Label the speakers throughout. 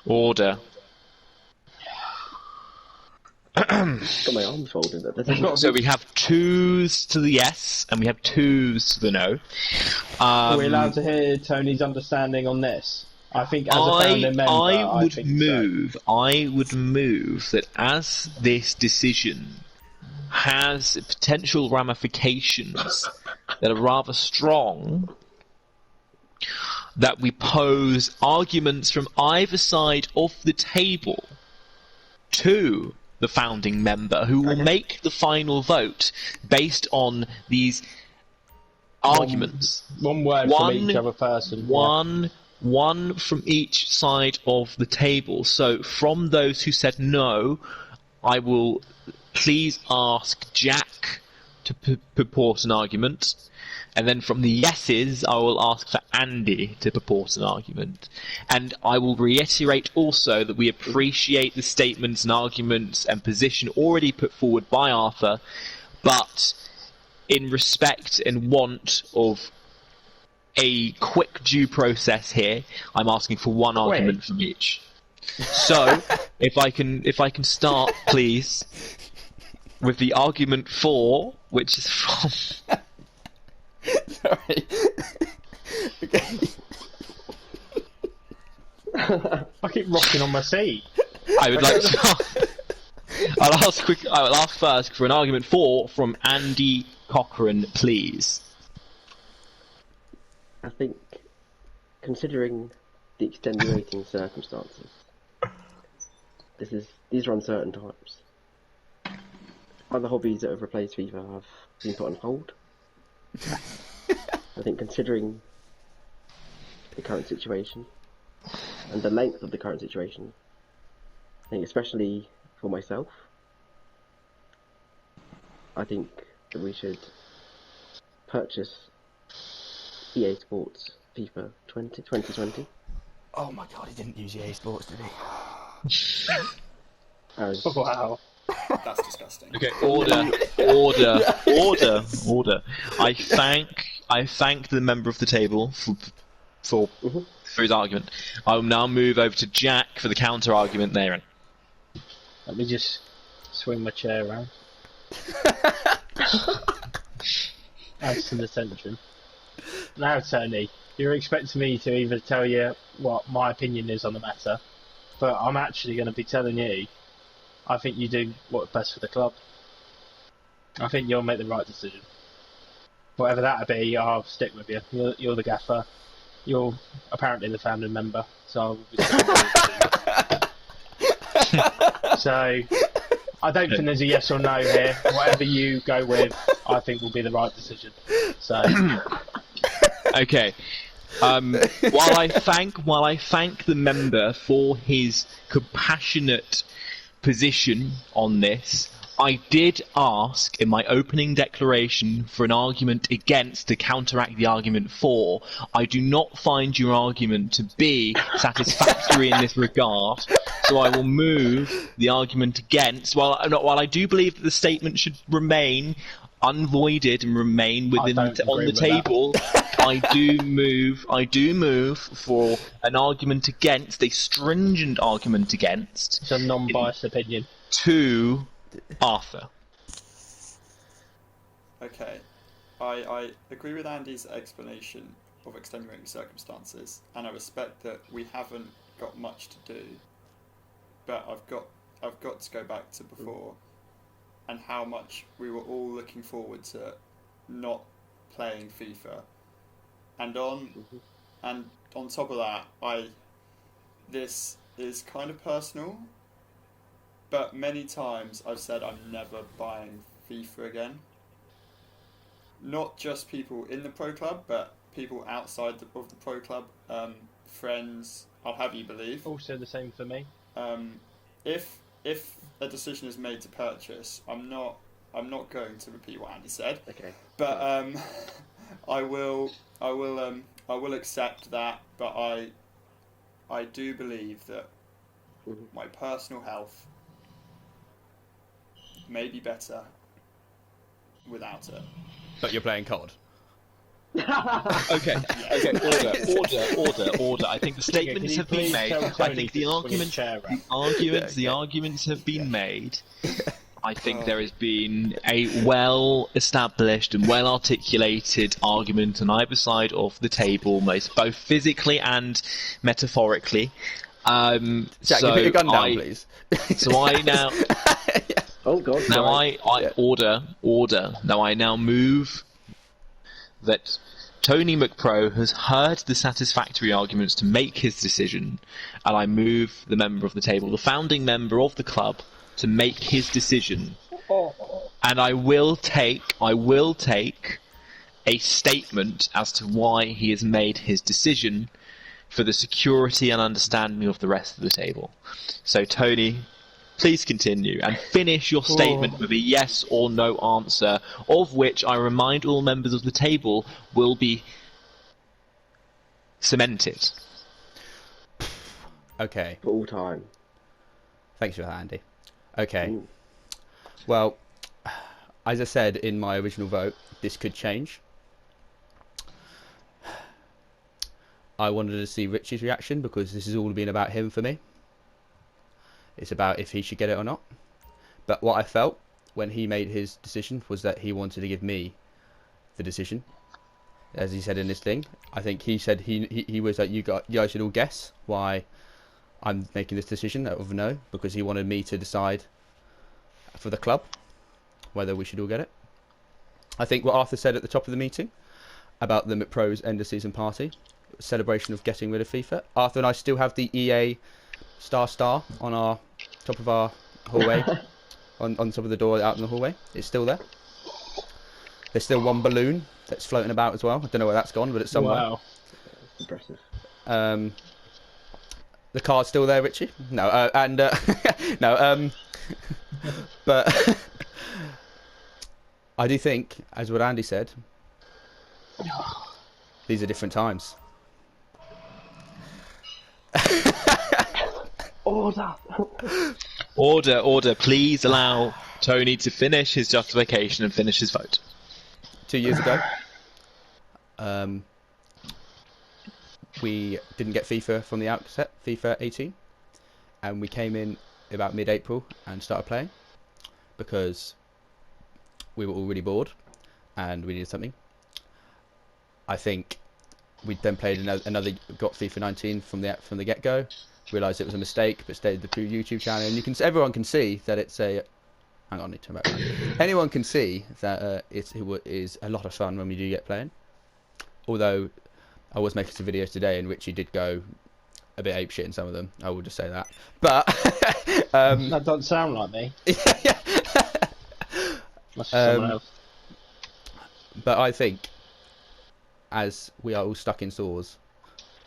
Speaker 1: Order.
Speaker 2: Got my arms folded at the time.
Speaker 1: So we have 2s to the yes, and we have 2s to the no.
Speaker 3: Are we allowed to hear Tony's understanding on this? I think as a founding member,
Speaker 1: I would
Speaker 3: think
Speaker 1: move. I would move that as this decision has potential ramifications that are rather strong, that we pose arguments from either side of the table to the founding member, who will make the final vote based on these arguments.
Speaker 3: One word from each other person.
Speaker 1: One from each side of the table. So from those who said no, I will please ask Jack to purport an argument. And then from the yeses, I will ask for Andy to purport an argument. And I will reiterate also that we appreciate the statements and arguments and position already put forward by Arthur, but in respect and want of a quick due process here, I'm asking for one argument from each. So, if I can start, please, with the argument 4, which is from...
Speaker 4: Sorry. Okay.
Speaker 3: I keep rocking on my seat.
Speaker 1: I would like to... I will ask first for an argument 4 from Andy Cochran, please.
Speaker 2: I think, considering the extenuating circumstances, these are uncertain times. Other hobbies that have replaced FIFA have been put on hold. I think, considering the current situation and the length of the current situation, I think especially for myself, I think that we should purchase EA Sports FIFA 2020.
Speaker 4: Oh my god, he didn't use EA Sports, did he?
Speaker 3: Wow.
Speaker 5: That's disgusting.
Speaker 1: Okay, order. I thank the member of the table for his argument. I will now move over to Jack for the counter argument therein.
Speaker 3: Let me just swing my chair around. Adds to the tension. Now, Tony, you're expecting me to either tell you what my opinion is on the matter, but I'm actually going to be telling you I think you do what's best for the club. I think you'll make the right decision. Whatever that be, I'll stick with you. You're the gaffer. You're apparently the founding member, so I'll be sticking with you. So, I don't think there's a yes or no here. Whatever you go with, I think will be the right decision. So,
Speaker 1: okay. While I thank the member for his compassionate position on this, I did ask in my opening declaration for an argument against to counteract the argument for. I do not find your argument to be satisfactory in this regard, so I will move the argument against. While I do believe that the statement should remain unvoided and remain within on the table, I do move for an argument against, a stringent argument against.
Speaker 3: It's a non-biased opinion.
Speaker 1: To Arthur.
Speaker 5: Okay, I agree with Andy's explanation of extenuating circumstances, and I respect that we haven't got much to do, but I've got to go back to before, and how much we were all looking forward to not playing FIFA, and on top of that, this is kind of personal, but many times I've said I'm never buying FIFA again. Not just people in the pro club, but people outside of the pro club, friends. I'll have you believe.
Speaker 3: Also the same for me.
Speaker 5: If a decision is made to purchase, I'm not going to repeat what Andy said.
Speaker 2: Okay.
Speaker 5: But I will accept that. But I do believe that my personal health may be better without it.
Speaker 4: But you're playing COD.
Speaker 1: Okay, order. I think the statements have been made. I think the arguments have been made. I think there has been a well-established and well-articulated argument on either side of the table, both physically and metaphorically.
Speaker 4: Jack,
Speaker 1: so
Speaker 4: you put your gun down,
Speaker 1: I,
Speaker 4: please.
Speaker 1: So I now.
Speaker 2: Oh God!
Speaker 1: Now
Speaker 2: sorry.
Speaker 1: order. Now I now move that Tony McPro has heard the satisfactory arguments to make his decision, and I move the member of the table, the founding member of the club, to make his decision. And I will take a statement as to why he has made his decision for the security and understanding of the rest of the table. So Tony, please continue and finish your statement with a yes or no answer, of which I remind all members of the table will be cemented.
Speaker 4: Okay.
Speaker 2: For all time.
Speaker 4: Thanks for that, Andy. Okay.
Speaker 2: Ooh.
Speaker 4: Well, as I said in my original vote, this could change. I wanted to see Richie's reaction because this has all been about him for me. It's about if he should get it or not. But what I felt when he made his decision was that he wanted to give me the decision. As he said in this thing, I think he said he was like, you guys should all guess why I'm making this decision of no, because he wanted me to decide for the club whether we should all get it. I think what Arthur said at the top of the meeting about the McPro's end of season party, celebration of getting rid of FIFA. Arthur and I still have the EA star on our top of our hallway, on top of the door out in the hallway. It's still there. There's still one balloon that's floating about as well. I don't know where that's gone, but it's somewhere.
Speaker 3: Wow.
Speaker 2: That's impressive.
Speaker 4: The card's still there, Richie? No, no, but I do think, as what Andy said, these are different times.
Speaker 1: Order. Please allow Tony to finish his justification and finish his vote.
Speaker 4: 2 years ago, we didn't get FIFA from the outset, FIFA 18, and we came in about mid-April and started playing because we were all really bored and we needed something. I think we then played another got FIFA 19 from the get-go, realised it was a mistake, but stayed the YouTube channel, and everyone can see that it's a. Hang on, I need to turn back around. Anyone can see that it is a lot of fun when we do get playing. Although I was making some videos today, and Richie did go a bit apeshit in some of them. I will just say that. But
Speaker 3: that doesn't sound like me. Must be someone else.
Speaker 4: But I think, as we are all stuck indoors,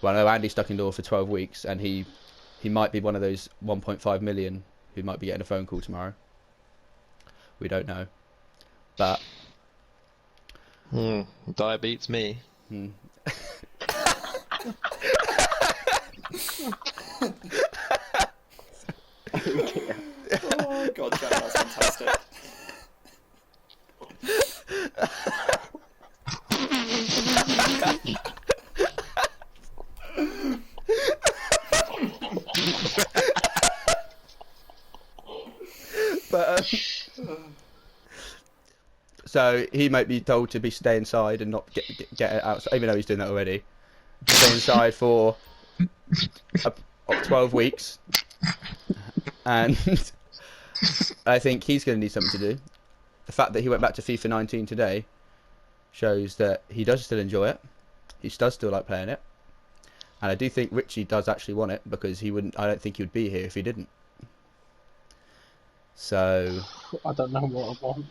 Speaker 4: well, I know Andy's stuck indoors for 12 weeks, and he might be one of those 1.5 million who might be getting a phone call tomorrow. We don't know, but
Speaker 1: Diabetes me.
Speaker 5: Oh God, Jack, that's fantastic.
Speaker 4: but so he might be told to stay inside and not get it outside, even though he's doing that already. Stay inside for 12 weeks, and I think he's going to need something to do. The fact that he went back to FIFA 19 today shows that he does still enjoy it. He does still like playing it, and I do think Richie does actually want it because he wouldn't. I don't think he would be here if he didn't. So
Speaker 3: I don't know what I want.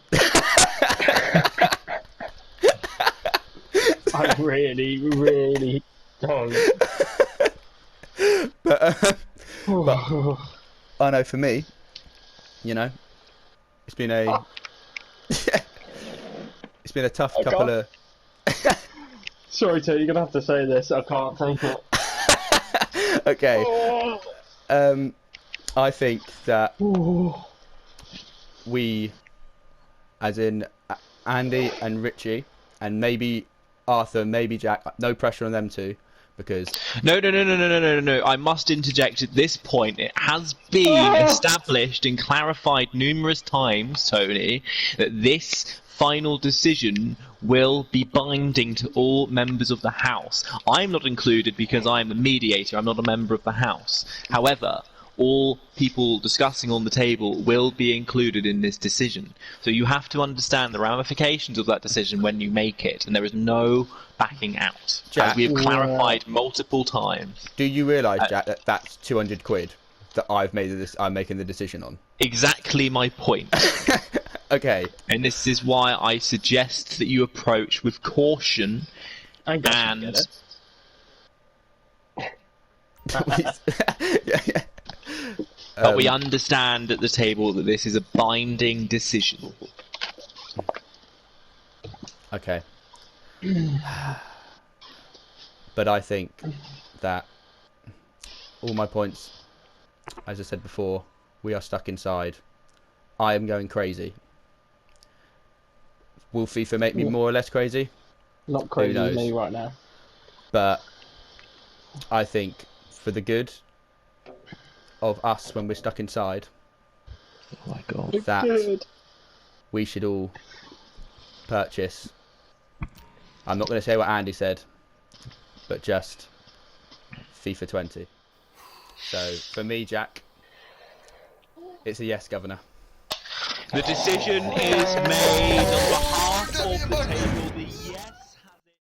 Speaker 3: I really don't.
Speaker 4: But I know for me, you know, it's been a it's been a tough couple of.
Speaker 3: Sorry, Tony, you're gonna have to say this. I can't take it.
Speaker 4: Okay. I think that we, as in Andy and Richie, and maybe Arthur, maybe Jack. No pressure on them two, because
Speaker 1: No. I must interject at this point. It has been established and clarified numerous times, Tony, that this final decision will be binding to all members of the House. I'm not included because I'm the mediator. I'm not a member of the House. However, all people discussing on the table will be included in this decision. So you have to understand the ramifications of that decision when you make it, and there is no backing out.
Speaker 4: Jack,
Speaker 1: As we have clarified multiple times.
Speaker 4: do you realise, Jack, that that's 200 quid that I'm making the decision on?
Speaker 1: Exactly my point.
Speaker 4: Okay.
Speaker 1: And this is why I suggest that you approach with caution
Speaker 3: I guess you
Speaker 1: and...
Speaker 3: get it.
Speaker 4: Yeah.
Speaker 1: But we understand at the table that this is a binding decision.
Speaker 4: Okay. But I think that all my points, as I said before, we are stuck inside. I am going crazy. Will FIFA make me more or less crazy?
Speaker 3: Not crazy
Speaker 4: knows?
Speaker 3: with me right now.
Speaker 4: But I think for the good of us when we're stuck inside,
Speaker 1: Oh my god.
Speaker 4: that we should all purchase. I'm not going to say what Andy said, but just FIFA 20. So for me, Jack, it's a yes, Governor.
Speaker 1: The decision is made on behalf of the table. The yes.